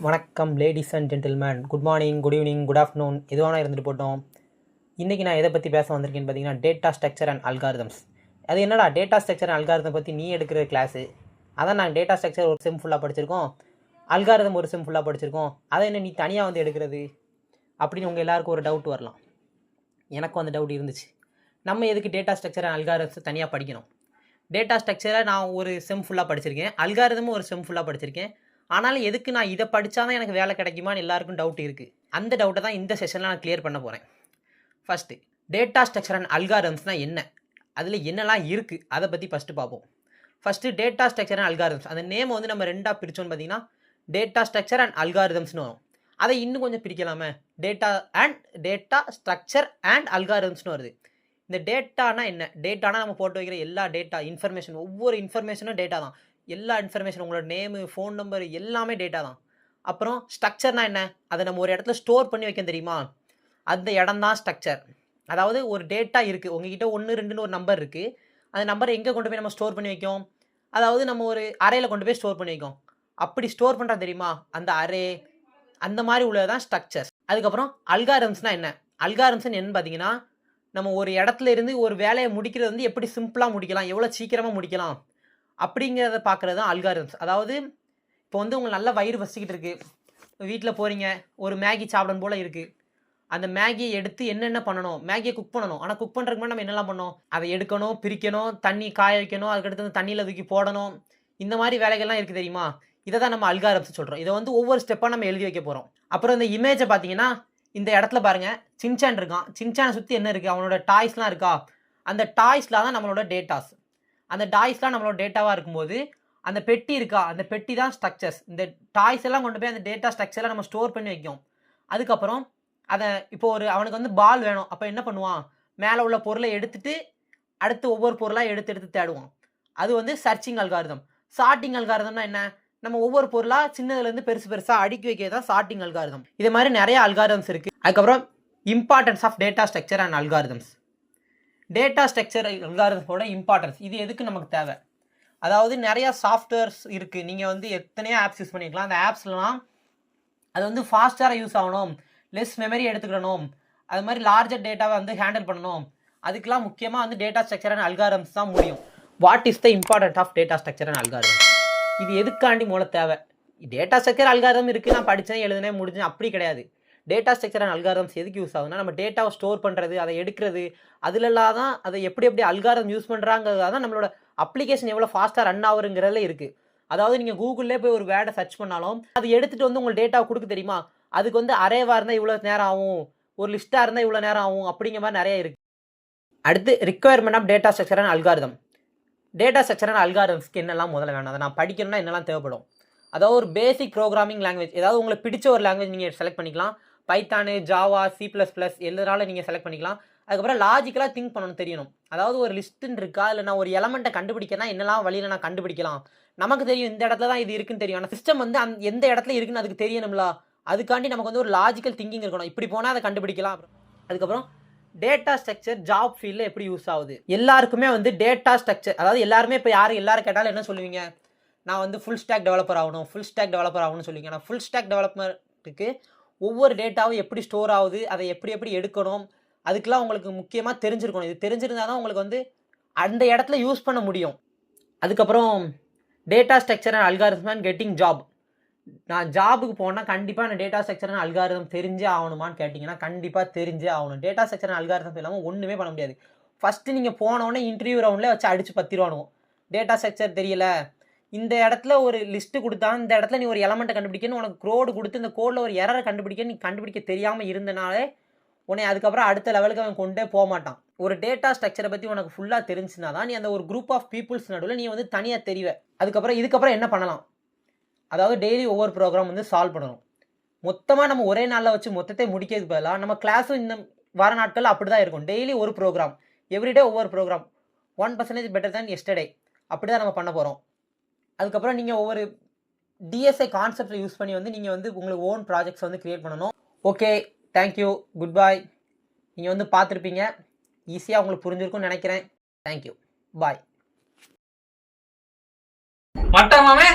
வணக்கம் ladies and gentlemen, good morning, good evening, good afternoon, எதுவானா இருந்துட்டு போட்டோம். இன்றைக்கி நான் எதை பற்றி பேச வந்திருக்கேன்னு பார்த்தீங்கன்னா, டேட்டா ஸ்ட்ரக்சர் அண்ட் அல்காரிதம்ஸ். அது என்னடா டேட்டா ஸ்ட்ரக்சர் அண்ட் அல்காரிதம் பற்றி நீ எடுக்கிற கிளாஸு? அதான் நாங்கள் டேட்டா ஸ்ட்ரக்சர் ஒரு செம் ஃபுல்லாக படிச்சிருக்கோம், அல்காரிதம் ஒரு செம் ஃபுல்லாக படிச்சிருக்கோம், அதை என்ன நீ தனியாக வந்து எடுக்கிறது அப்படின்னு உங்கள் எல்லாருக்கும் ஒரு டவுட் வரலாம். எனக்கும் அந்த டவுட் இருந்துச்சு. நம்ம எதுக்கு டேட்டா ஸ்ட்ரக்சர் அண்ட் அல்காரிதம்ஸ் தனியாக படிக்கணும்? டேட்டா ஸ்ட்ரக்சரை நான் ஒரு செம் ஃபுல்லாக படிச்சிருக்கேன், அல்காரிதமும் ஒரு செம் ஃபுல்லாக படிச்சிருக்கேன். ஆனாலும் எதுக்கு நான் இதை படித்தா தான் எனக்கு வேலை கிடைக்குமான்னு எல்லாருக்கும் டவுட் இருக்குது. அந்த டவுட்டை தான் இந்த செஷனில் நான் கிளியர் பண்ண போகிறேன். ஃபஸ்ட்டு, டேட்டா ஸ்ட்ரக்சர் அண்ட் அல்காரிதம்ஸ்னால் என்ன, அதில் என்னெல்லாம் இருக்குது அதை பற்றி ஃபஸ்ட்டு பார்ப்போம். First data structure and algorithms, அந்த நேம் வந்து நம்ம ரெண்டாக பிரித்தோன்னு பார்த்தீங்கன்னா டேட்டா ஸ்ட்ரக்சர் அண்ட் அல்காரிதம்ஸ்னு வரும். அதை இன்னும் கொஞ்சம் பிரிக்கலாமே, டேட்டா ஸ்ட்ரக்சர் அண்ட் அல்காரிதம்ஸ்னு வருது. இந்த டேட்டானா என்ன? டேட்டானா நம்ம போட்டு வைக்கிற எல்லா டேட்டா இன்ஃபர்மேஷன், ஒவ்வொரு இன்ஃபர்மேஷனும் டேட்டா தான். எல்லா இன்ஃபர்மேஷன், உங்களோட நேமு, ஃபோன் நம்பர் எல்லாமே டேட்டா தான். அப்புறம் ஸ்ட்ரக்சர்னால் என்ன? அதை நம்ம ஒரு இடத்துல ஸ்டோர் பண்ணி வைக்க தெரியுமா? அந்த இடம் தான் ஸ்ட்ரக்சர். அதாவது ஒரு டேட்டா இருக்குது, உங்ககிட்ட 1, 2ன்னு ஒரு நம்பர் இருக்குது. அந்த நம்பரை எங்கே கொண்டு போய் நம்ம ஸ்டோர் பண்ணி வைக்கும்? அதாவது நம்ம ஒரு அறையில் கொண்டு போய் ஸ்டோர் பண்ணி வைக்கும். அப்படி ஸ்டோர் பண்ணுறா தெரியுமா? அந்த அரே, அந்த மாதிரி உள்ளதான் ஸ்ட்ரக்சர்ஸ். அதுக்கப்புறம் அல்காரிதம்ஸ்னால் என்ன? அல்காரிதம்ஸ்னு என்னன்னு பார்த்தீங்கன்னா, நம்ம ஒரு இடத்துல இருந்து ஒரு வேலையை முடிக்கிறது வந்து எப்படி சிம்பிளாக முடிக்கலாம், எவ்வளோ சீக்கிரமாக முடிக்கலாம் அப்படிங்கிறத பார்க்குறது தான் அல்காரிதம்ஸ். அதாவது இப்போ வந்து உங்களுக்கு நல்ல வயிறு வசிக்கிட்டு இருக்குது, வீட்டில் போகிறீங்க, ஒரு மேகி சாப்பிடணும் போல் இருக்குது. அந்த மேகியை எடுத்து என்னென்ன பண்ணணும், மேகியை குக் பண்ணணும். ஆனால் குக் பண்ணுறதுக்கு முன்னாடி நம்ம என்னெல்லாம் பண்ணணும்? அதை எடுக்கணும், பிரிக்கணும், தண்ணி காய வைக்கணும், அதுக்கடுத்து அந்த தண்ணியில் தூக்கி போடணும். இந்த மாதிரி வேலைகள்லாம் இருக்குது தெரியுமா? இதை தான் நம்ம அல்காரிதம்ஸ் சொல்கிறோம். இதை வந்து ஒவ்வொரு ஸ்டெப்பாக நம்ம எழுதி வைக்க போகிறோம். அப்புறம் இந்த இமேஜை பார்த்தீங்கன்னா, இந்த இடத்துல பாருங்கள், சின்சான் இருக்கான். சின்சானை சுற்றி என்ன இருக்குது? அவனோட டாய்ஸ்லாம் இருக்கா? அந்த டாய்ஸ்லாம் தான் நம்மளோட டேட்டாஸ். அந்த டாய்ஸ்லாம் நம்மளோட டேட்டாவாக இருக்கும்போது, அந்த பெட்டி இருக்கா? அந்த பெட்டி தான் ஸ்ட்ரக்சர்ஸ். இந்த டாய்ஸ் எல்லாம் கொண்டு போய் அந்த டேட்டா ஸ்ட்ரக்சரில் நம்ம ஸ்டோர் பண்ணி வைக்கும். அதுக்கப்புறம் அதை இப்போ அவனுக்கு வந்து பால் வேணும், அப்போ என்ன பண்ணுவான்? மேலே உள்ள பொருளை எடுத்துட்டு அடுத்து ஒவ்வொரு பொருளாக எடுத்து தேடுவான். அது வந்து சர்ச்சிங் அல்காரிதம். சார்ட்டிங் அல்காரிதம்னா என்ன? நம்ம ஒவ்வொரு பொருளாக சின்னதுலேருந்து பெருசாக அடுக்கி வைக்கிறது தான் சார்ட்டிங் அல்காரிதம். இது மாதிரி நிறைய அல்காரிதம்ஸ் இருக்குது. அதுக்கப்புறம் importance of data structure and algorithms. Data structure அல்காரிதம்ஸோட இம்பார்ட்டன்ஸ், இது எதுக்கு நமக்கு தேவை? அதாவது நிறையா சாஃப்ட்வேர்ஸ் இருக்குது, நீங்கள் வந்து எத்தனையோ ஆப்ஸ் யூஸ் பண்ணிக்கலாம். அந்த ஆப்ஸ்லாம் அது வந்து ஃபாஸ்ட்டாக யூஸ் ஆகணும், லெஸ் மெமரி எடுத்துக்கணும், அது மாதிரி லார்ஜர் டேட்டாவை வந்து ஹேண்டில் பண்ணணும். அதுக்கெலாம் முக்கியமாக வந்து டேட்டா ஸ்ட்ரக்சர் அண்ட் அல்காரிதம்ஸ் தான் முடியும். What is the important of data structure and algorithm? இது எதுக்காண்டி மூல தேவை? டேட்டா ஸ்ட்ரக்சர் அல்காரிதம் இருக்குது, நான் படித்தேன், எழுதுனேன், முடிஞ்சேன், அப்படி கிடையாது. டேட்டா ஸ்ட்ரக்சர் அண்ட் அல்காரிதம்ஸ் எதுக்கு யூஸ் ஆகுதுன்னா, நம்ம டேட்டாவை ஸ்டோர் பண்ணுறது, அதை எடுக்கிறது, அதுலலாம் தான் அதை எப்படி அல்காரிதம் யூஸ் பண்ணுறாங்கிறதா தான் நம்மளோட அப்ளிகேஷன் எவ்வளோ ஃபாஸ்ட்டாக ரன் ஆகுறதுங்கிறதுல இருக்குது. அதாவது நீங்கள் கூகுளிலே போய் ஒரு வேர்டை சர்ச் பண்ணாலும் அது எடுத்துகிட்டு வந்து உங்கள் டேட்டாவை கொடுக்க தெரியுமா? அதுக்கு வந்து அரேவாக இருந்தால் இவ்வளோ நேரம் ஆகும், ஒரு லிஸ்ட்டாக இருந்தால் இவ்வளோ நேரம் ஆகும், அப்படிங்கிற மாதிரி நிறைய இருக்குது. அடுத்து requirement of data structure and algorithm. Data structure and அல்காரிதம்ஸ்க்கு என்னெல்லாம் முதல்ல வேணும், அதை நான் படிக்கணும்னா என்னெல்லாம் தேவைப்படும்? அதாவது ஒரு பேசிக் ப்ரோக்ராமிங் லாங்குவேஜ், ஏதாவது உங்களுக்கு பிடிச்ச ஒரு லாங்குவேஜ் நீங்கள் செலக்ட் பண்ணிக்கலாம். பைத்தானு, ஜாவா, C++, எல்லோராலும் நீங்கள் செலக்ட் பண்ணிக்கலாம். அதுக்கப்புறம் லாஜிக்கலாக திங்க் பண்ணணும் தெரியணும். அதாவது ஒரு லிஸ்ட்டுன்னு இருக்கா, இல்லை நான் ஒரு எலமெண்ட்டை கண்டுபிடிக்கனா என்னெல்லாம் வழியில் நான் கண்டுபிடிக்கலாம். நமக்கு தெரியும் இந்த இடத்துல தான் இது இருக்குன்னு தெரியும், ஆனால் சிஸ்டம் வந்து எந்த இடத்துல இருக்குன்னு அதுக்கு தெரியணும்ல. அதுக்காண்டி நமக்கு வந்து ஒரு லாஜிக்கல் திங்கிங் இருக்கணும், இப்படி போனால் அதை கண்டுபிடிக்கலாம். அதுக்கப்புறம் டேட்டா ஸ்ட்ரக்சர் ஜாப் ஃபீல்டில் எப்படி யூஸ் ஆகுது? எல்லாருக்குமே வந்து டேட்டா ஸ்ட்ரக்சர், அதாவது எல்லாருமே இப்போ எல்லாரும் கேட்டாலும் என்ன சொல்லுவீங்க? நான் வந்து ஃபுல் ஸ்டாக் டெவலப்பர் ஆகணும்னு சொல்லுவீங்க. ஆனால் ஃபுல் ஸ்டாக் டெவலப்மெண்ட்டுக்கு ஒவ்வொரு டேட்டாவும் எப்படி ஸ்டோர் ஆகுது, அதை எப்படி எடுக்கணும், அதுக்கெலாம் உங்களுக்கு முக்கியமாக தெரிஞ்சிருக்கணும். இது தெரிஞ்சிருந்தால் தான் உங்களுக்கு வந்து அந்த இடத்துல யூஸ் பண்ண முடியும். அதுக்கப்புறம் data structure and algorithm and getting job. நான் ஜாபுக்கு போனால் கண்டிப்பாக நான் டேட்டா ஸ்ட்ரக்சர் அண்ட் அல்காரிதம் தெரிஞ்சே ஆகணுமான்னு கேட்டிங்கன்னா கண்டிப்பாக தெரிஞ்சே ஆகணும். டேட்டா ஸ்ட்ரக்சர் அண்ட் அல்காரிதம் இல்லாமல் ஒன்றுமே பண்ண முடியாது. ஃபஸ்ட்டு நீங்கள் போனோடனே இன்டர்வியூ ரவுண்டில் வச்சு அடித்து பத்திடுவானுவோம். டேட்டா ஸ்ட்ரக்சர் தெரியல, இந்த இடத்துல ஒரு லிஸ்ட்டு கொடுத்தா இந்த இடத்துல நீ ஒரு எலமெண்ட்டை கண்டுபிடிக்கணும், உனக்கு கோடு கொடுத்து இந்த கோடில் ஒரு எரரை நீ கண்டுபிடிக்க தெரியாமல் இருந்தனாலே உன்னை அதுக்கப்புறம் அடுத்த லெவலுக்கு அவன் கொண்டே போக மாட்டான். ஒரு டேட்டா ஸ்ட்ரக்சரை பற்றி உனக்கு ஃபுல்லாக தெரிஞ்சுனா தான் நீ அந்த ஒரு குரூப் ஆஃப் பீப்புள்ஸ் நடுவில் நீ வந்து தனியாக தெரிவே. இதுக்கப்புறம் என்ன பண்ணலாம்? அதாவது டெய்லி ஒவ்வொரு ப்ரோக்ராம் வந்து சால்வ் பண்ணணும். மொத்தமாக நம்ம ஒரே நாளில் வச்சு மொத்தத்தை முடிக்கிறதுக்கு பதிலாக நம்ம கிளாஸும் இந்த வார நாட்கள் அப்படி தான் இருக்கும். டெய்லி ஒரு ப்ரோக்ராம், எவ்ரிடே ஒவ்வொரு ப்ரோக்ராம், 1% பெட்டர் தேன் எஸ்டர்டே, அப்படி தான் நம்ம பண்ண போகிறோம். அதுக்கப்புறம் நீங்கள் ஒவ்வொரு டிஎஸ்ஐ கான்செப்டை யூஸ் பண்ணி வந்து நீங்கள் வந்து உங்களுக்கு ஓன் ப்ராஜெக்ட்ஸ் வந்து க்ரியேட் பண்ணணும். ஓகே, தேங்க்யூ, குட் பாய். நீங்கள் வந்து பார்த்துருப்பீங்க, ஈஸியாக உங்களுக்கு புரிஞ்சிருக்கும்னு நினைக்கிறேன். தேங்க்யூ, பாய். மட்டமாமே